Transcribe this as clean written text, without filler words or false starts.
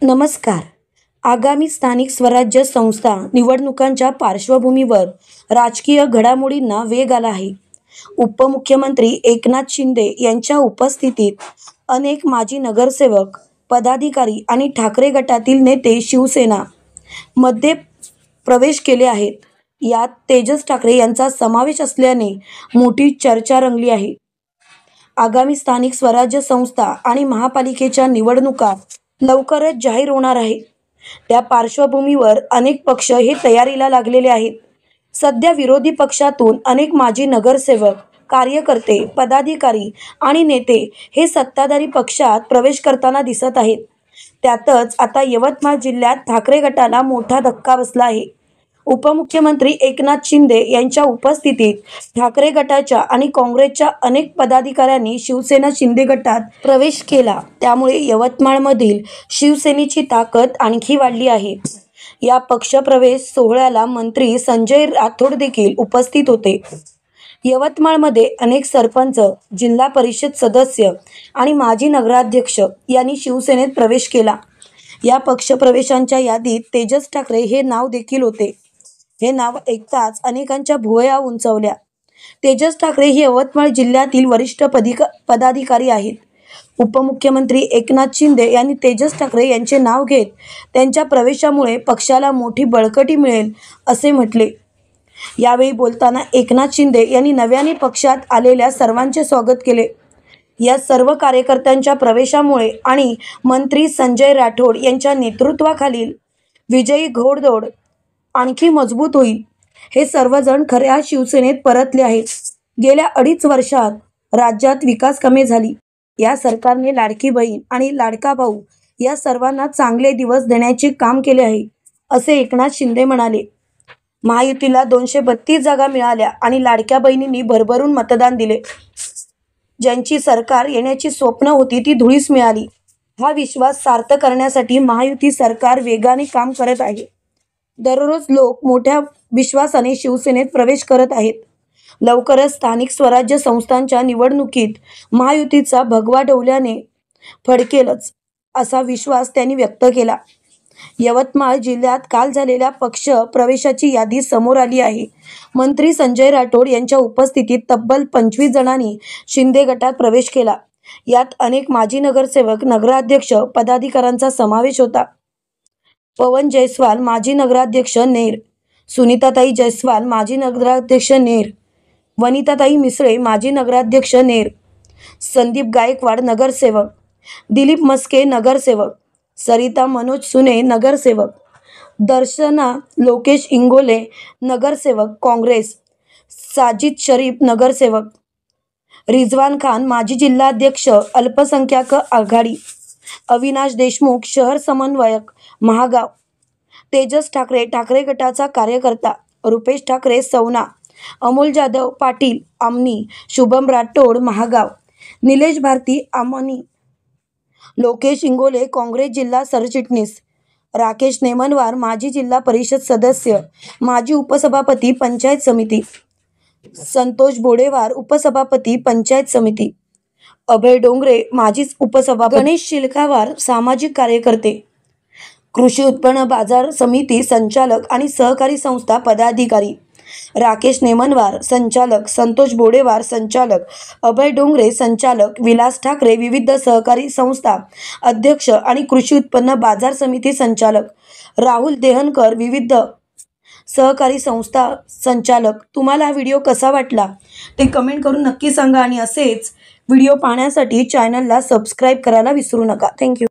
नमस्कार. आगामी स्थानिक स्वराज्य संस्था निवडणुकांच्या पार्श्वभूमीवर राजकीय घडामोडींना वेग आला आहे. उपमुख्यमंत्री एकनाथ शिंदे यांच्या उपस्थितीत अनेक माजी नगरसेवक, पदाधिकारी आणि ठाकरे गटातील नेते शिवसेना मध्ये प्रवेश केले आहेत. यात तेजस ठाकरे यांचा समावेश असल्याने मोठी चर्चा रंगली आहे. आगामी स्थानिक स्वराज्य संस्था आणि महापालिकेच्या निवडणुका लवकरच जाहीर होणार आहेत. त्या पार्श्वभूमीवर अनेक पक्ष हे तयारीला लागलेले आहेत. सध्या विरोधी पक्षातून अनेक माजी नगरसेवक, कार्यकर्ते, पदाधिकारी आणि नेते हे सत्ताधारी पक्षात प्रवेश करताना दिसत आहेत. त्यातच आता यवतमाळ जिल्ह्यात ठाकरे गटाला मोठा धक्का बसला आहे. उपमुख्यमंत्री एकनाथ शिंदे यांच्या उपस्थितीत ठाकरे गटाच्या आणि काँग्रेसच्या अनेक पदाधिकाऱ्यांनी शिवसेना शिंदे गटात प्रवेश केला. त्यामुळे यवतमाळमधील शिवसेनेची ताकद आणखी वाढली आहे. या पक्षप्रवेश सोहळ्याला मंत्री संजय राठोड देखील उपस्थित होते. यवतमाळमध्ये अनेक सरपंच, जिल्हा परिषद सदस्य आणि माजी नगराध्यक्ष यांनी शिवसेनेत प्रवेश केला. या पक्षप्रवेशांच्या यादीत तेजस ठाकरे हे नाव देखील होते. हे नाव ऐकताच अनेकांच्या भुवया उंचावल्या. तेजस ठाकरे हे यवतमाळ जिल्ह्यातील वरिष्ठ पदाधिकारी आहेत. उपमुख्यमंत्री एकनाथ शिंदे यांनी तेजस ठाकरे यांचे नाव घेत त्यांच्या प्रवेशामुळे पक्षाला मोठी बळकटी मिळेल असे म्हटले. यावेळी बोलताना एकनाथ शिंदे यांनी नव्याने पक्षात आलेल्या सर्वांचे स्वागत केले. या सर्व कार्यकर्त्यांच्या प्रवेशामुळे आणि मंत्री संजय राठोड यांच्या नेतृत्वाखालील विजयी घोडदौड आणखी मजबूत होईल. हे सर्वजण खऱ्या शिवसेनेत परतले आहेत. गेल्या 2.5 वर्षात राज्यात विकास कामे झाली. या सरकारने लाडकी बहीण आणि लाडका भाऊ या सर्वांना चांगले दिवस देण्याचे काम केले आहे, असे एकनाथ शिंदे म्हणाले. महायुतीला 232 जागा मिळाल्या आणि लाडक्या बहिणींनी भरभरून मतदान दिले. ज्यांची सरकार येण्याची स्वप्न होती ती धुळीस मिळाली. हा विश्वास सार्थ करण्यासाठी महायुती सरकार वेगाने काम करत आहे. दररोज लोक मोठ्या विश्वासाने शिवसेनेत प्रवेश करत आहेत. लवकरच स्थानिक स्वराज्य संस्थांच्या निवडणुकीत महायुतीचा भगवा डोल्याने फडकेलच, असा विश्वास त्यांनी व्यक्त केला. यवतमाळ जिल्ह्यात काल झालेल्या पक्ष प्रवेशाची यादी समोर आली आहे. मंत्री संजय राठोड यांच्या उपस्थितीत तब्बल 25 जणांनी शिंदे गटात प्रवेश केला. यात अनेक माजी नगरसेवक, नगराध्यक्ष, पदाधिकाऱ्यांचा समावेश होता. पवन जयस्वाल, माजी नगराध्यक्ष नेर, सुनीताताई जयस्वाल, माजी नगराध्यक्ष नेर, वनिताताई मिसळे, माजी नगराध्यक्ष नेर, संदीप गायकवाड, नगरसेवक, दिलीप मस्के, नगरसेवक, सरिता मनोज सुने, नगरसेवक, दर्शना लोकेश इंगोले, नगरसेवक काँग्रेस, साजिद शरीफ, नगरसेवक, रिजवान खान, माजी जिल्हाध्यक्ष अल्पसंख्याक आघाडी, अविनाश देशमुख, शहर समन्वयक, महागाव, तेजस ठाकरे, ठाकरे गटाचा कार्यकर्ता, रुपेश ठाकरे, सवना, अमोल जाधव पाटील, आमनी, शुभम राठोड, महागाव, निलेश भारती, आमनी, लोकेश इंगोले, काँग्रेस जिल्हा सरचिटणीस, राकेश नेमनवार, माजी जिल्हा परिषद सदस्य, माजी उपसभापती, पंचायत समिती, संतोष बोडेवार, उपसभापती, पंचायत समिती, अभय डोंगरे, माजी उपसभापती, गणेश शिलकावार, सामाजिक कार्यकर्ते, कृषी उत्पन्न बाजार समिती संचालक आणि सहकारी संस्था पदाधिकारी, राकेश नेमनवार, संचालक, संतोष बोडेवार, संचालक, अभय डोंगरे, संचालक, विलास ठाकरे, विविध सहकारी संस्था अध्यक्ष आणि कृषी उत्पन्न बाजार समिती संचालक, राहुल देहनकर, विविध सहकारी संस्था संचालक. तुम्हाला हा व्हिडिओ कसा वाटला ते कमेंट करून नक्की सांगा आणि असेच व्हिडिओ पाहण्यासाठी चॅनलला सबस्क्राईब करायला विसरू नका. थँक्यू.